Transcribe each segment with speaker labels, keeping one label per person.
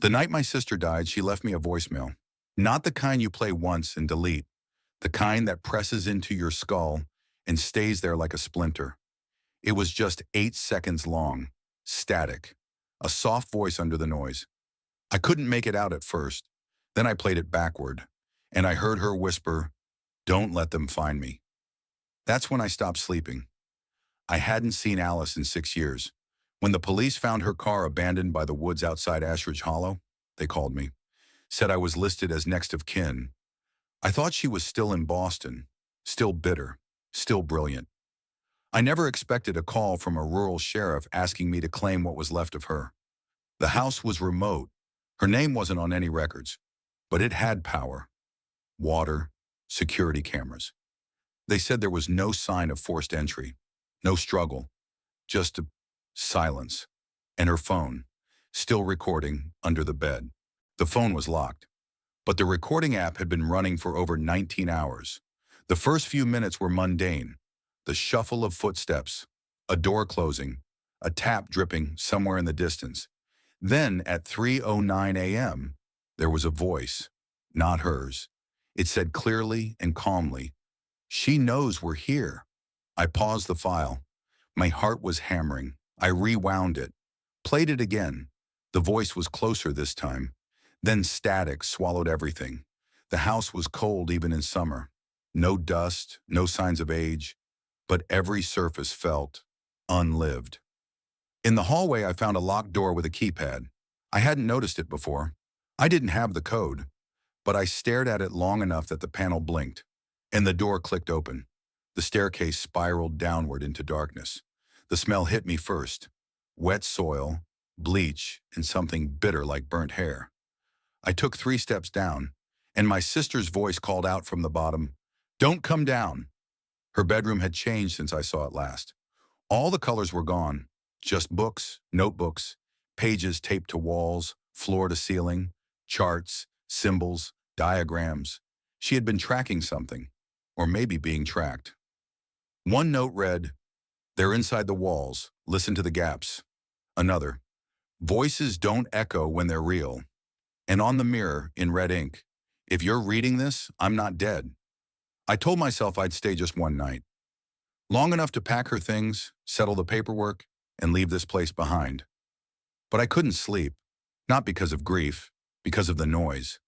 Speaker 1: The night my sister died, she left me a voicemail. Not the kind you play once and delete, the kind that presses into your skull and stays there like a splinter. It was just 8 seconds long, static, a soft voice under the noise. I couldn't make it out at first. Then I played it backward, and I heard her whisper, "Don't let them find me." That's when I stopped sleeping. I hadn't seen Alice in 6 years. When the police found her car abandoned by the woods outside Ashridge Hollow, they called me, said I was listed as next of kin. I thought she was still in Boston, still bitter, still brilliant. I never expected a call from a rural sheriff asking me to claim what was left of her. The house was remote. Her name wasn't on any records, but it had power, water, security cameras. They said there was no sign of forced entry, no struggle, just a silence. And her phone, still recording under the bed. The phone was locked, but the recording app had been running for over 19 hours. The first few minutes were mundane. The shuffle of footsteps, a door closing, a tap dripping somewhere in the distance. Then at 3:09 a.m., there was a voice, not hers. It said clearly and calmly, "She knows we're here." I paused the file. My heart was hammering. I rewound it, played it again. The voice was closer this time. Then static swallowed everything. The house was cold even in summer. No dust, no signs of age, but every surface felt unlived. In the hallway, I found a locked door with a keypad. I hadn't noticed it before. I didn't have the code, but I stared at it long enough that the panel blinked, and the door clicked open. The staircase spiraled downward into darkness. The smell hit me first. Wet soil, bleach, and something bitter like burnt hair. I took 3 steps down, and my sister's voice called out from the bottom, "Don't come down." Her bedroom had changed since I saw it last. All the colors were gone, just books, notebooks, pages taped to walls, floor to ceiling, charts, symbols, diagrams. She had been tracking something, or maybe being tracked. One note read, "They're inside the walls, listen to the gaps." Another, "Voices don't echo when they're real." And on the mirror, in red ink, "If you're reading this, I'm not dead." I told myself I'd stay just one night. Long enough to pack her things, settle the paperwork, and leave this place behind. But I couldn't sleep, not because of grief, because of the noise.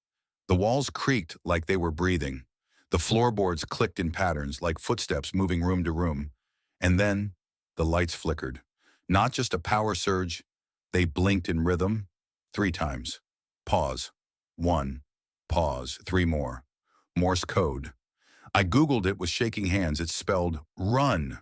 Speaker 1: The walls creaked like they were breathing. The floorboards clicked in patterns like footsteps moving room to room. And then the lights flickered. Not just a power surge, they blinked in rhythm 3 times. Pause. 1. Pause. 3 more. Morse code. I Googled it with shaking hands. It spelled run.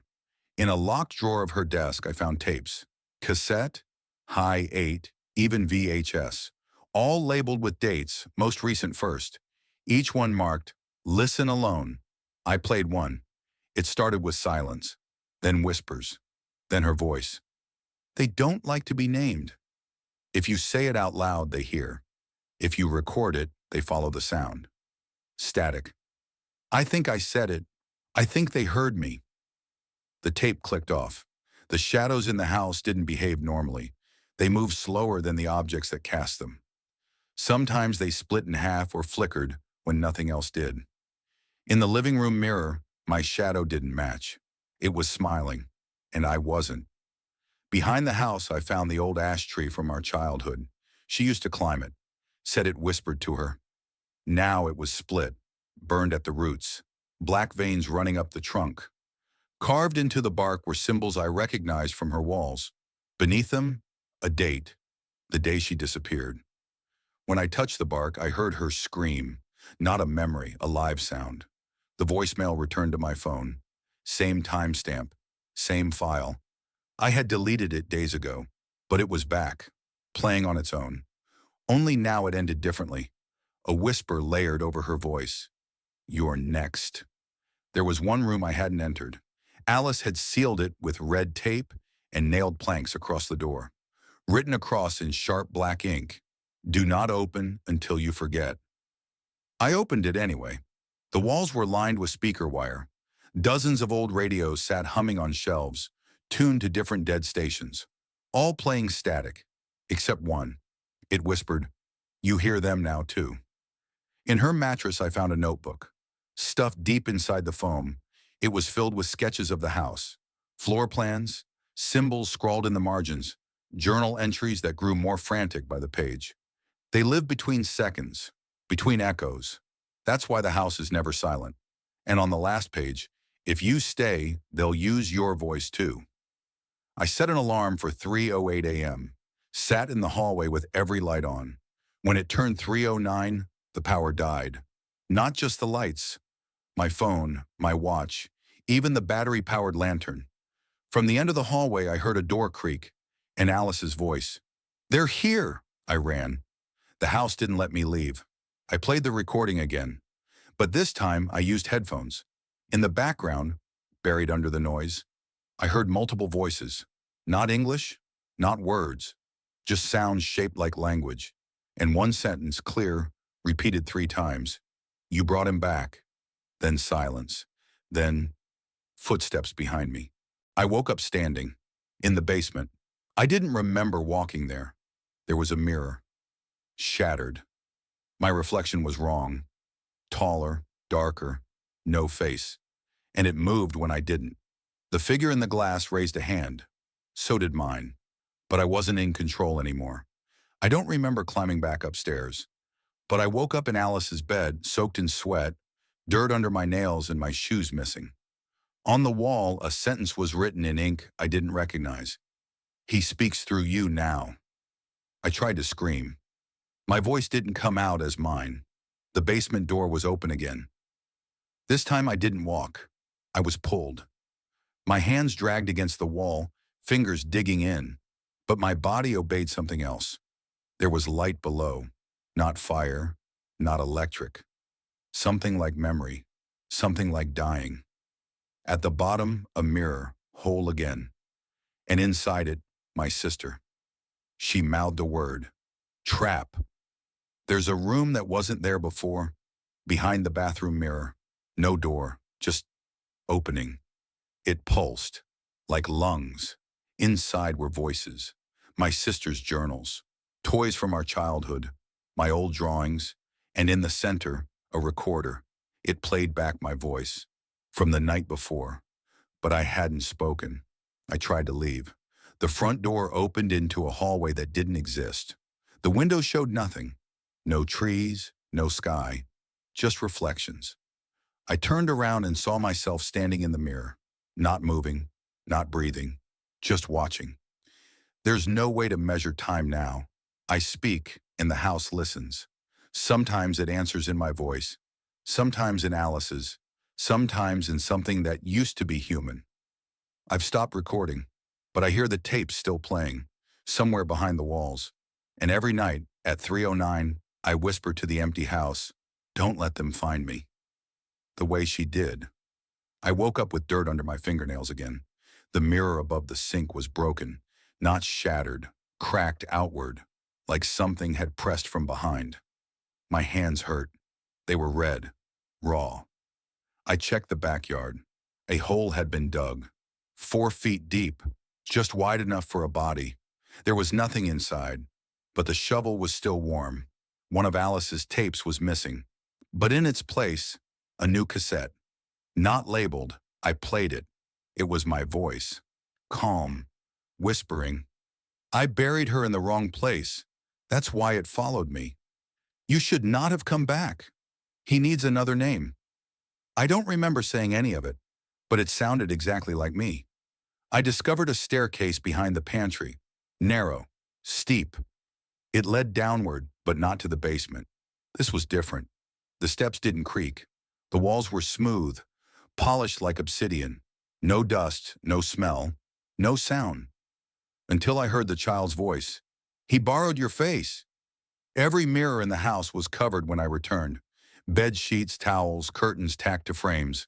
Speaker 1: In a locked drawer of her desk, I found tapes. Cassette, high 8, even VHS. All labeled with dates, most recent first. Each one marked, "Listen alone." I played one. It started with silence, then whispers, then her voice. "They don't like to be named. If you say it out loud, they hear. If you record it, they follow the sound." Static. I think I said it. I think they heard me. The tape clicked off. The shadows in the house didn't behave normally. They moved slower than the objects that cast them. Sometimes they split in half or flickered when nothing else did. In the living room mirror, my shadow didn't match. It was smiling, and I wasn't. Behind the house, I found the old ash tree from our childhood. She used to climb it, said it whispered to her. Now it was split, burned at the roots, black veins running up the trunk. Carved into the bark were symbols I recognized from her walls. Beneath them, a date, the day she disappeared. When I touched the bark, I heard her scream, not a memory, a live sound. The voicemail returned to my phone. Same timestamp, same file. I had deleted it days ago, but it was back, playing on its own. Only now it ended differently. A whisper layered over her voice. "You're next." There was one room I hadn't entered. Alice had sealed it with red tape and nailed planks across the door. Written across in sharp black ink, "Do not open until you forget." I opened it anyway. The walls were lined with speaker wire. Dozens of old radios sat humming on shelves, tuned to different dead stations, all playing static, except one. It whispered, You hear them now, too. In her mattress, I found a notebook. Stuffed deep inside the foam, it was filled with sketches of the house, floor plans, symbols scrawled in the margins, journal entries that grew more frantic by the page. They live between seconds, between echoes. That's why the house is never silent. And on the last page, if you stay, they'll use your voice too. I set an alarm for 3:08 a.m., sat in the hallway with every light on. When it turned 3:09, the power died. Not just the lights, my phone, my watch, even the battery-powered lantern. From the end of the hallway, I heard a door creak, and Alice's voice. "They're here!" I ran. The house didn't let me leave. I played the recording again, but this time I used headphones. In the background, buried under the noise, I heard multiple voices. Not English, not words, just sounds shaped like language. And one sentence, clear, repeated 3 times. "You brought him back." Then silence. Then footsteps behind me. I woke up standing, in the basement. I didn't remember walking there. There was a mirror. Shattered. My reflection was wrong. Taller, darker, no face. And it moved when I didn't. The figure in the glass raised a hand. So did mine. But I wasn't in control anymore. I don't remember climbing back upstairs. But I woke up in Alice's bed, soaked in sweat, dirt under my nails and my shoes missing. On the wall, a sentence was written in ink I didn't recognize. "He speaks through you now." I tried to scream. My voice didn't come out as mine. The basement door was open again. This time I didn't walk. I was pulled. My hands dragged against the wall, fingers digging in. But my body obeyed something else. There was light below. Not fire, not electric. Something like memory. Something like dying. At the bottom, a mirror, whole again. And inside it, my sister. She mouthed a word. "Trap." There's a room that wasn't there before, behind the bathroom mirror. No door, just opening. It pulsed, like lungs. Inside were voices. My sister's journals, toys from our childhood, my old drawings, and in the center, a recorder. It played back my voice, from the night before. But I hadn't spoken. I tried to leave. The front door opened into a hallway that didn't exist. The window showed nothing. No trees, no sky, just reflections. I turned around and saw myself standing in the mirror, not moving, not breathing, just watching. There's no way to measure time now. I speak, and the house listens. Sometimes it answers in my voice, sometimes in Alice's, sometimes in something that used to be human. I've stopped recording, but I hear the tapes still playing, somewhere behind the walls. And every night, at 3:09, I whisper to the empty house, "Don't let them find me." The way she did. I woke up with dirt under my fingernails again. The mirror above the sink was broken, not shattered, cracked outward, like something had pressed from behind. My hands hurt. They were red, raw. I checked the backyard. A hole had been dug, 4 feet deep, just wide enough for a body. There was nothing inside, but the shovel was still warm. One of Alice's tapes was missing, but in its place, a new cassette. Not labeled, I played it. It was my voice, calm, whispering. "I buried her in the wrong place. That's why it followed me. You should not have come back. He needs another name." I don't remember saying any of it, but it sounded exactly like me. I discovered a staircase behind the pantry, narrow, steep. It led downward, but not to the basement. This was different. The steps didn't creak. The walls were smooth, polished like obsidian. No dust, no smell, no sound. Until I heard the child's voice. "He borrowed your face." Every mirror in the house was covered when I returned. Bed sheets, towels, curtains tacked to frames.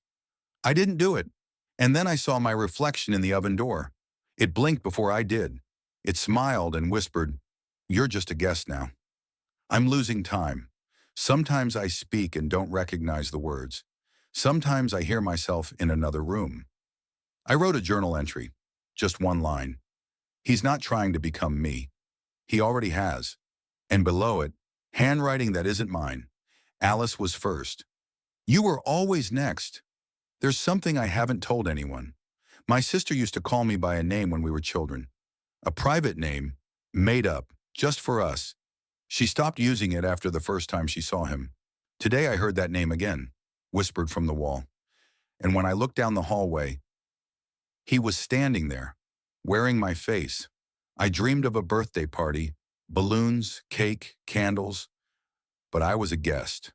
Speaker 1: I didn't do it. And then I saw my reflection in the oven door. It blinked before I did. It smiled and whispered, "You're just a guest now." I'm losing time. Sometimes I speak and don't recognize the words. Sometimes I hear myself in another room. I wrote a journal entry, just one line. "He's not trying to become me. He already has." And below it, Handwriting that isn't mine. Alice was first. You were always next. There's something I haven't told anyone. My sister used to call me by a name when we were children. A private name, made up, just for us. She stopped using it after the first time she saw him. Today I heard that name again, whispered from the wall. And when I looked down the hallway, he was standing there, wearing my face. I dreamed of a birthday party, balloons, cake, candles, but I was a guest.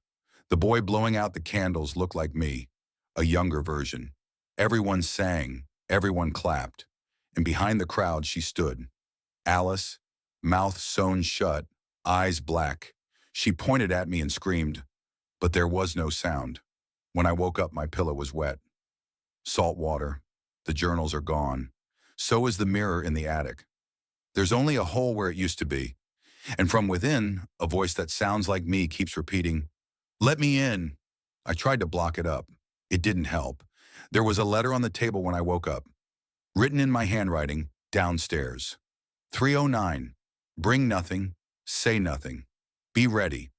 Speaker 1: The boy blowing out the candles looked like me, a younger version. Everyone sang, everyone clapped, and behind the crowd she stood. Alice, mouth sewn shut, eyes black. She pointed at me and screamed, but there was no sound. When I woke up, my pillow was wet. Salt water. The journals are gone. So is the mirror in the attic. There's only a hole where it used to be. And from within, a voice that sounds like me keeps repeating, "Let me in." I tried to block it up. It didn't help. There was a letter on the table when I woke up, written in my handwriting, downstairs. 309. Bring nothing, say nothing. Be ready.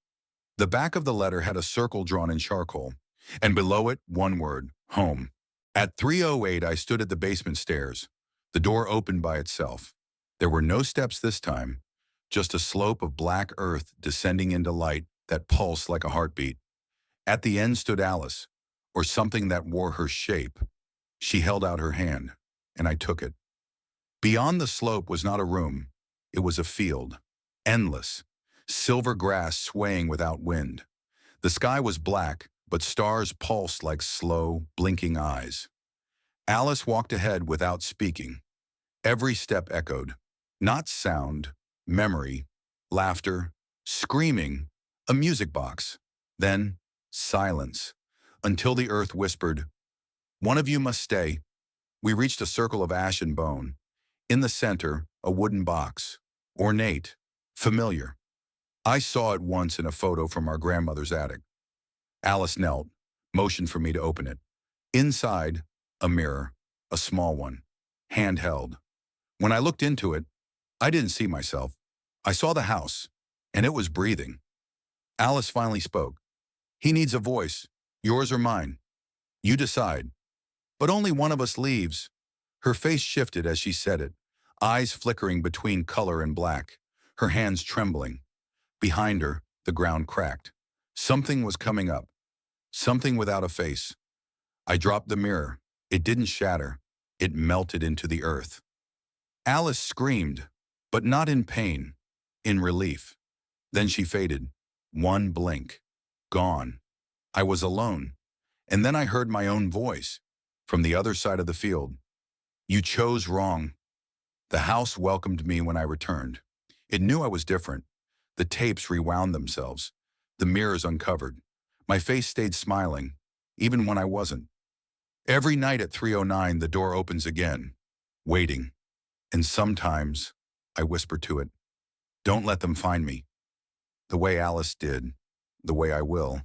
Speaker 1: The back of the letter had a circle drawn in charcoal, and below it, one word, home. At 3:08, I stood at the basement stairs. The door opened by itself. There were no steps this time, just a slope of black earth descending into light that pulsed like a heartbeat. At the end stood Alice, or something that wore her shape. She held out her hand, and I took it. Beyond the slope was not a room. It was a field, endless, silver grass swaying without wind. The sky was black, but stars pulsed like slow, blinking eyes. Alice walked ahead without speaking. Every step echoed. Not sound, memory, laughter, screaming, a music box. Then, silence, until the earth whispered, "One of you must stay." We reached a circle of ash and bone. In the center, a wooden box. Ornate, familiar. I saw it once in a photo from our grandmother's attic. Alice knelt, motioned for me to open it. Inside, a mirror, a small one, handheld. When I looked into it, I didn't see myself. I saw the house, and it was breathing. Alice finally spoke. "He needs a voice, yours or mine. You decide. But only one of us leaves." Her face shifted as she said it, eyes flickering between color and black, her hands trembling. Behind her, the ground cracked. Something was coming up, something without a face. I dropped the mirror. It didn't shatter. It melted into the earth. Alice screamed, but not in pain, in relief. Then she faded. One blink. Gone. I was alone. And then I heard my own voice from the other side of the field. "You chose wrong." The house welcomed me when I returned. It knew I was different. The tapes rewound themselves. The mirrors uncovered. My face stayed smiling, even when I wasn't. Every night at 3:09, the door opens again, waiting. And sometimes I whisper to it, "Don't let them find me." The way Alice did, the way I will.